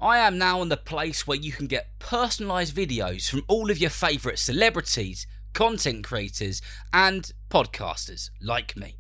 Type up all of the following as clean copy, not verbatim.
I am now in the place where you can get personalised videos from all of your favourite celebrities, content creators and podcasters like me.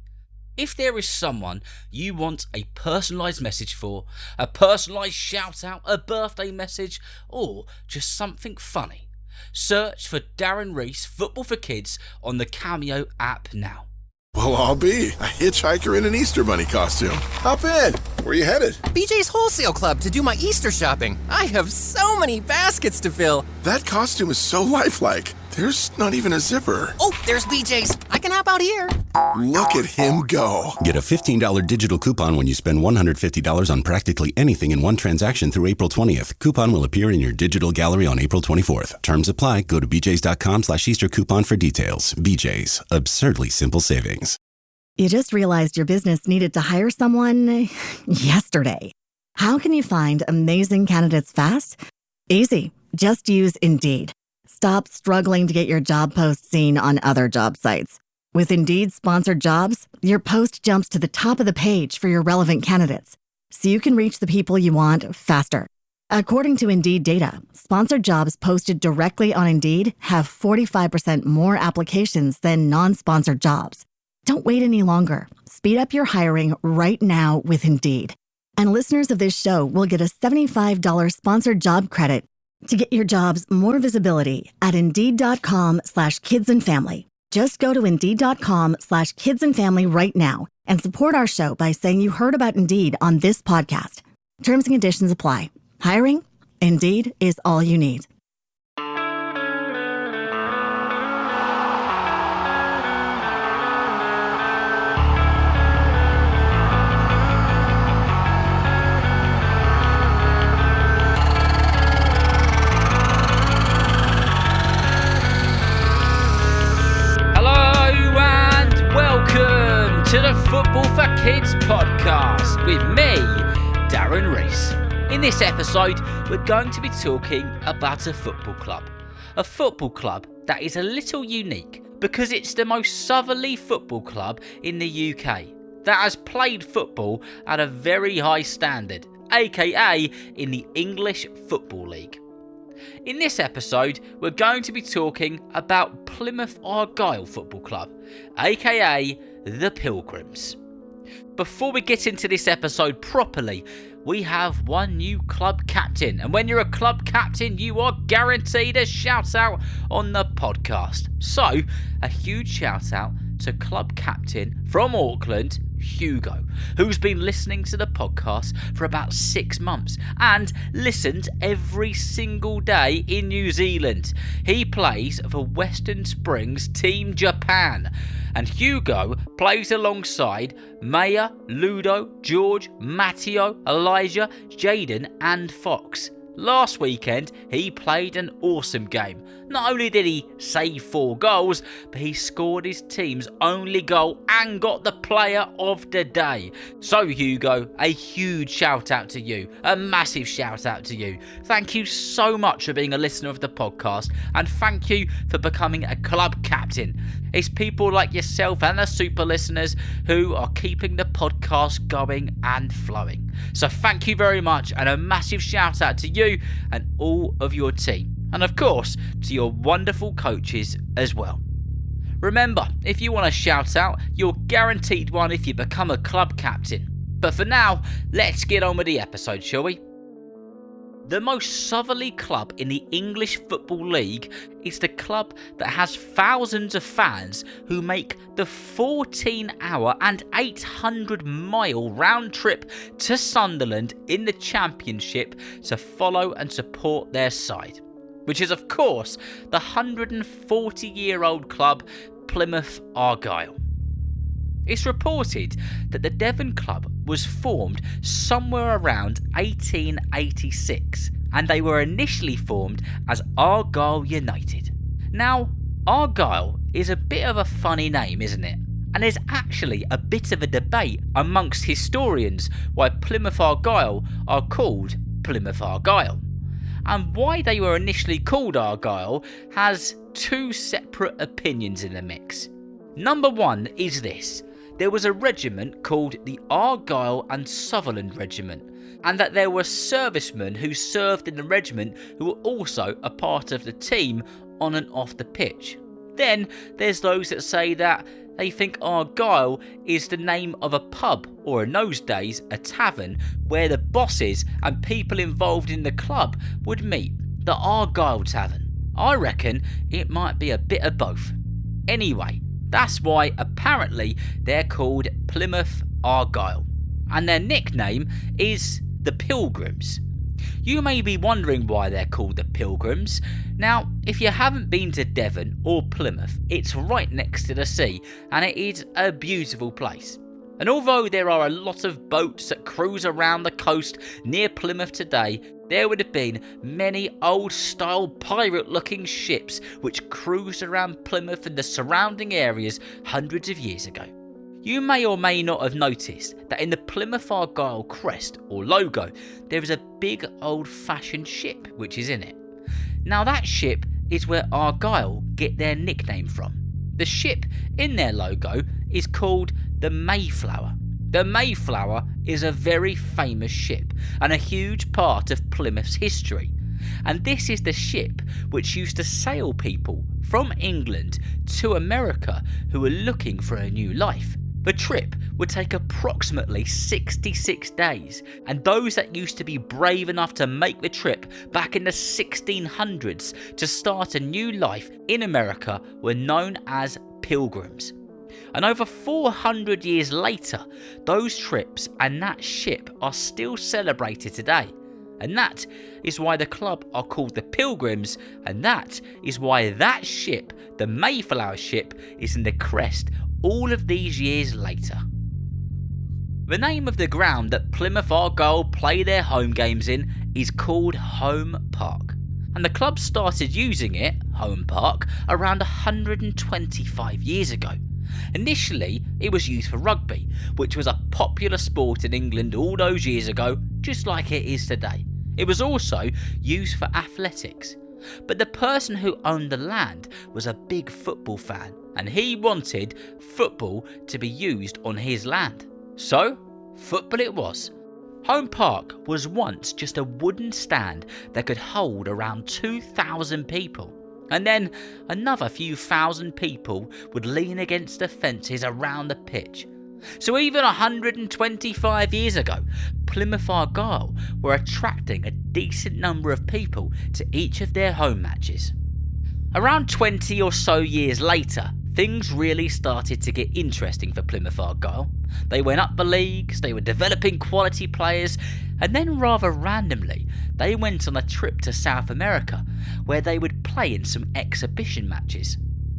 If there is someone you want a personalised message for, a personalised shout out, a birthday message or just something funny, search for Darren Reese Football for Kids on the Cameo app now. Well, I'll be a hitchhiker in an Easter Bunny costume. Hop in. Where you headed? BJ's Wholesale Club to do my Easter shopping. I have so many baskets to fill. That costume is so lifelike. There's not even a zipper. Oh, there's BJ's. I can hop out here. Look at him go. Get a $15 digital coupon when you spend $150 on practically anything in one transaction through April 20th. Coupon will appear in your digital gallery on April 24th. Terms apply. Go to bjs.com/Easter coupon for details. BJ's. Absurdly simple savings. You just realized your business needed to hire someone yesterday. How can you find amazing candidates fast? Easy. Just use Indeed. Stop struggling to get your job post seen on other job sites. With Indeed sponsored jobs, your post jumps to the top of the page for your relevant candidates, so you can reach the people you want faster. According to Indeed data, sponsored jobs posted directly on Indeed have 45% more applications than non-sponsored jobs. Don't wait any longer. Speed up your hiring right now with Indeed. And listeners of this show will get a $75 sponsored job credit to get your jobs more visibility at Indeed.com/kidsandfamily. Just go to Indeed.com/kidsandfamily right now and support our show by saying you heard about Indeed on this podcast. Terms and conditions apply. Hiring? Indeed is all you need. To the Football for Kids podcast with me, Darren Reese. In this episode, we're going to be talking about a football club. A football club that is a little unique because it's the most southerly football club in the UK that has played football at a very high standard, aka in the English Football League. In this episode, we're going to be talking about Plymouth Argyle Football Club, aka the Pilgrims. Before we get into this episode properly, we have one new club captain, and when you're a club captain, you are guaranteed a shout out on the podcast. So, a huge shout out to club captain from Auckland, Hugo, who's been listening to the podcast for about 6 months and listened every single day in New Zealand. He plays for Western Springs Team Japan, and Hugo plays alongside Maya, Ludo, George, Matteo, Elijah, Jaden and Fox. Last weekend, he played an awesome game. Not only did he save 4 goals, but he scored his team's only goal and got the player of the day. So Hugo, a huge shout out to you, a massive shout out to you. Thank you so much for being a listener of the podcast, and thank you for becoming a club captain. It's people like yourself and the super listeners who are keeping the podcast going and flowing. So thank you very much, and a massive shout out to you and all of your team. And of course, to your wonderful coaches as well. Remember, if you want a shout out, you're guaranteed one if you become a club captain. But for now, let's get on with the episode, shall we? The most southerly club in the English Football League is the club that has thousands of fans who make the 14-hour and 800-mile round trip to Sunderland in the Championship to follow and support their side, which is of course the 140-year-old club Plymouth Argyle. It's reported that the Devon club was formed somewhere around 1886, and they were initially formed as Argyle United. Now, Argyle is a bit of a funny name, isn't it? And there's actually a bit of a debate amongst historians why Plymouth Argyle are called Plymouth Argyle. And why they were initially called Argyle has 2 separate opinions in the mix. Number 1 is this. There was a regiment called the Argyle and Sutherland Regiment, and that there were servicemen who served in the regiment who were also a part of the team on and off the pitch. Then there's those that say that they think Argyle is the name of a pub, or in those days a tavern, where the bosses and people involved in the club would meet, the Argyle Tavern. I reckon it might be a bit of both. Anyway, that's why apparently they're called Plymouth Argyle, and their nickname is the Pilgrims. You may be wondering why they're called the Pilgrims. Now, if you haven't been to Devon or Plymouth, it's right next to the sea and it is a beautiful place. And although there are a lot of boats that cruise around the coast near Plymouth today, there would have been many old style pirate looking ships which cruised around Plymouth and the surrounding areas hundreds of years ago. You may or may not have noticed that in the Plymouth Argyle crest or logo there is a big old fashioned ship which is in it. Now that ship is where Argyle get their nickname from. The ship in their logo is called the Mayflower. The Mayflower is a very famous ship and a huge part of Plymouth's history. And this is the ship which used to sail people from England to America who were looking for a new life. The trip would take approximately 66 days, and those that used to be brave enough to make the trip back in the 1600s to start a new life in America were known as Pilgrims. And over 400 years later, those trips and that ship are still celebrated today. And that is why the club are called the Pilgrims, and that is why that ship, the Mayflower ship, is in the crest all of these years later. The name of the ground that Plymouth Argyle play their home games in is called Home Park, and the club started using it, Home Park, around 125 years ago. Initially, it was used for rugby, which was a popular sport in England all those years ago, just like it is today. It was also used for athletics. But the person who owned the land was a big football fan, and he wanted football to be used on his land. So, football it was. Home Park was once just a wooden stand that could hold around 2,000 people. And then another few thousand people would lean against the fences around the pitch. So even 125 years ago, Plymouth Argyle were attracting a decent number of people to each of their home matches. Around 20 or so years later, things really started to get interesting for Plymouth Argyle. They went up the leagues, they were developing quality players, and then rather randomly, they went on a trip to South America where they would play in some exhibition matches.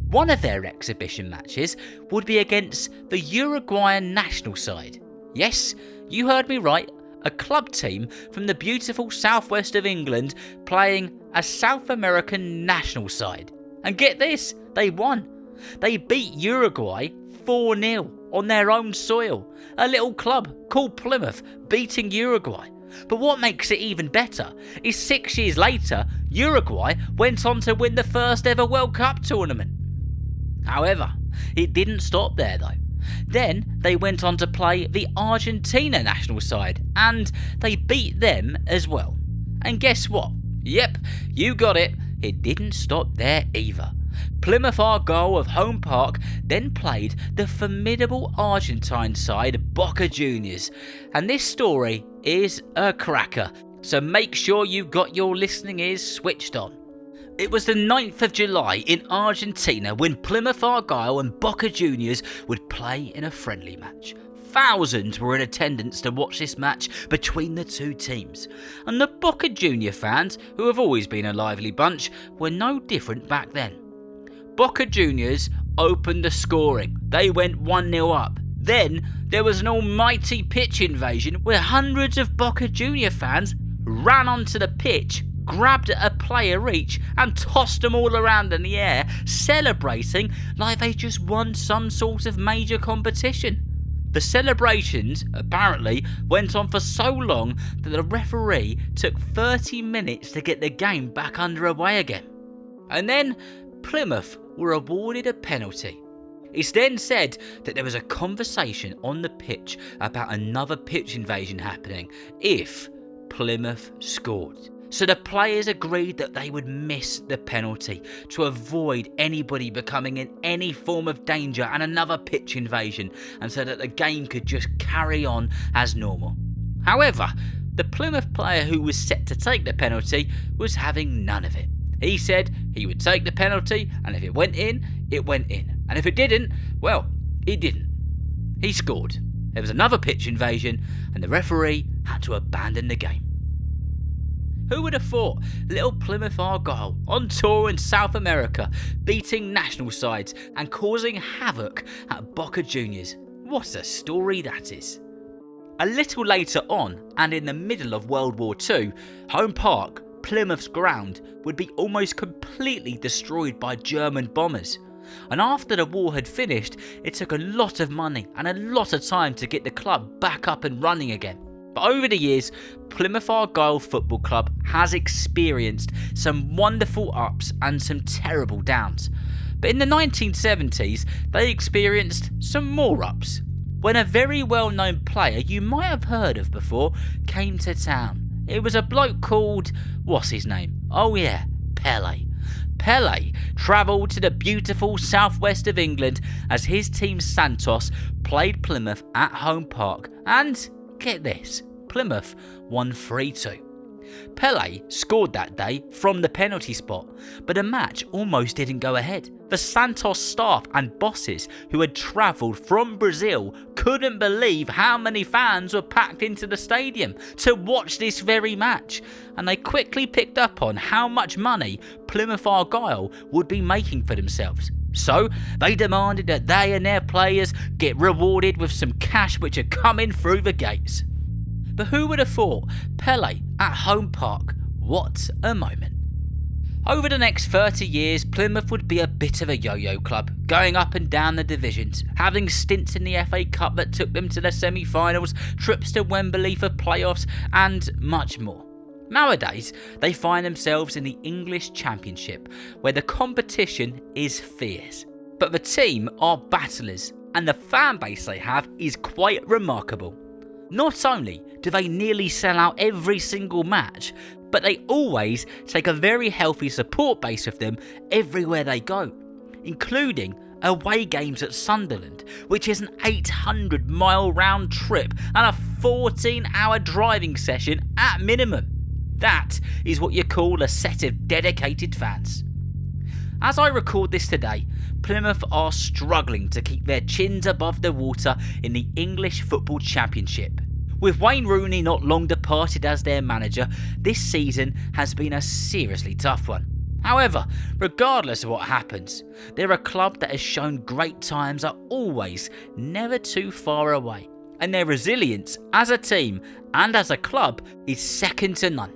One of their exhibition matches would be against the Uruguayan national side. Yes, you heard me right, a club team from the beautiful southwest of England playing a South American national side. And get this, they won. They beat Uruguay 4-0 on their own soil. A little club called Plymouth beating Uruguay. But what makes it even better is 6 years later, Uruguay went on to win the first ever World Cup tournament. However, it didn't stop there though. Then they went on to play the Argentina national side, and they beat them as well. And guess what? Yep, you got it, it didn't stop there either. Plymouth Argyle of Home Park then played the formidable Argentine side Boca Juniors, and this story is a cracker, so make sure you got your listening ears switched on. It was the 9th of July in Argentina when Plymouth Argyle and Boca Juniors would play in a friendly match. Thousands were in attendance to watch this match between the two teams, and the Boca Junior fans, who have always been a lively bunch, were no different back then. Boca Juniors opened the scoring. They went 1-0 up. Then there was an almighty pitch invasion where hundreds of Boca Junior fans ran onto the pitch, grabbed a player each and tossed them all around in the air, celebrating like they just won some sort of major competition. The celebrations apparently went on for so long that the referee took 30 minutes to get the game back underway again. And then Plymouth were awarded a penalty. It's then said that there was a conversation on the pitch about another pitch invasion happening if Plymouth scored. So the players agreed that they would miss the penalty to avoid anybody becoming in any form of danger and another pitch invasion, and so that the game could just carry on as normal. However, the Plymouth player who was set to take the penalty was having none of it. He said he would take the penalty, and if it went in, it went in. And if it didn't, well, it didn't. He scored. There was another pitch invasion, and the referee had to abandon the game. Who would have thought little Plymouth Argyle on tour in South America, beating national sides and causing havoc at Boca Juniors? What a story that is. A little later on, and in the middle of World War II, Home Park, Plymouth's ground, would be almost completely destroyed by German bombers. And after the war had finished, it took a lot of money and a lot of time to get the club back up and running again. But over the years, Plymouth Argyle Football Club has experienced some wonderful ups and some terrible downs. But in the 1970s, they experienced some more ups, when a very well-known player you might have heard of before came to town. It was a bloke called, what's his name? Oh yeah, Pele. Pele travelled to the beautiful southwest of England as his team Santos played Plymouth at Home Park, and get this, Plymouth won 3-2. Pele scored that day from the penalty spot, but the match almost didn't go ahead. The Santos staff and bosses who had travelled from Brazil couldn't believe how many fans were packed into the stadium to watch this very match, and they quickly picked up on how much money Plymouth Argyle would be making for themselves. So they demanded that they and their players get rewarded with some cash which had come in through the gates. But who would have thought? Pele at Home Park. What a moment. Over the next 30 years, Plymouth would be a bit of a yo-yo club, going up and down the divisions, having stints in the FA Cup that took them to the semi-finals, trips to Wembley for playoffs, and much more. Nowadays, they find themselves in the English Championship, where the competition is fierce. But the team are battlers, and the fan base they have is quite remarkable. Not only do they nearly sell out every single match, but they always take a very healthy support base with them everywhere they go, including away games at Sunderland, which is an 800-mile round trip and a 14-hour driving session at minimum. That is what you call a set of dedicated fans. As I record this today, Plymouth are struggling to keep their chins above the water in the English Football Championship. With Wayne Rooney not long departed as their manager, this season has been a seriously tough one. However, regardless of what happens, they're a club that has shown great times are always never too far away, and their resilience as a team and as a club is second to none.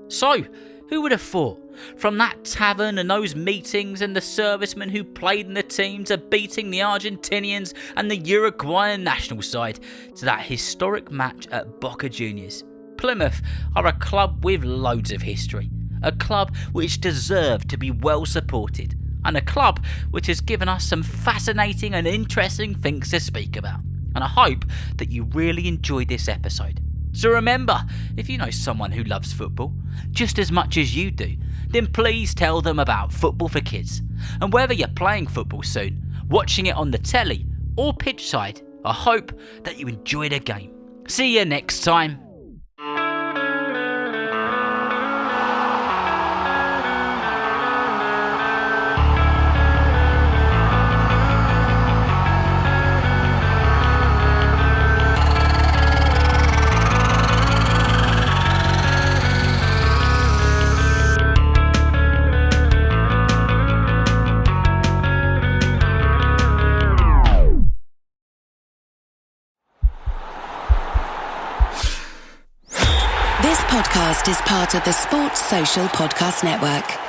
So, who would have thought? From that tavern and those meetings and the servicemen who played in the team to beating the Argentinians and the Uruguayan national side to that historic match at Boca Juniors. Plymouth are a club with loads of history, a club which deserved to be well supported, and a club which has given us some fascinating and interesting things to speak about. And I hope that you really enjoyed this episode. So remember, if you know someone who loves football just as much as you do, then please tell them about Football for Kids. And whether you're playing football soon, watching it on the telly or pitch side, I hope that you enjoy the game. See you next time. This podcast is part of the Sports Social Podcast Network.